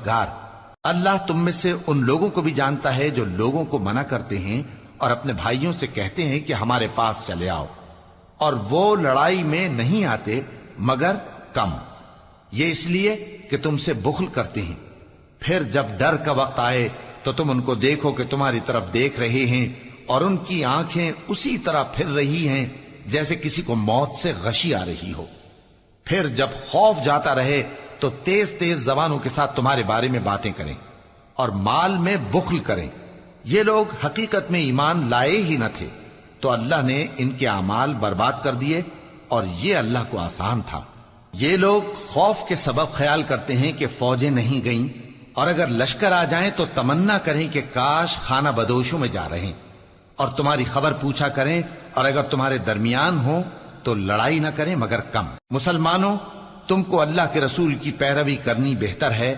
مددگار۔ اللہ تم میں سے ان لوگوں کو بھی جانتا ہے جو لوگوں کو منع کرتے ہیں اور اپنے بھائیوں سے کہتے ہیں کہ ہمارے پاس چلے آؤ، اور وہ لڑائی میں نہیں آتے مگر کم، یہ اس لیے کہ تم سے بخل کرتے ہیں۔ پھر جب ڈر کا وقت آئے تو تم ان کو دیکھو کہ تمہاری طرف دیکھ رہے ہیں اور ان کی آنکھیں اسی طرح پھر رہی ہیں جیسے کسی کو موت سے غشی آ رہی ہو۔ پھر جب خوف جاتا رہے تو تیز تیز زبانوں کے ساتھ تمہارے بارے میں باتیں کریں اور مال میں بخل کریں۔ یہ لوگ حقیقت میں ایمان لائے ہی نہ تھے، تو اللہ نے ان کے اعمال برباد کر دیے، اور یہ اللہ کو آسان تھا۔ یہ لوگ خوف کے سبب خیال کرتے ہیں کہ فوجیں نہیں گئیں، اور اگر لشکر آ جائیں تو تمنا کریں کہ کاش خانہ بدوشوں میں جا رہے، اور تمہاری خبر پوچھا کریں، اور اگر تمہارے درمیان ہو تو لڑائی نہ کریں مگر کم۔ مسلمانوں، تم کو اللہ کے رسول کی پیروی کرنی بہتر ہے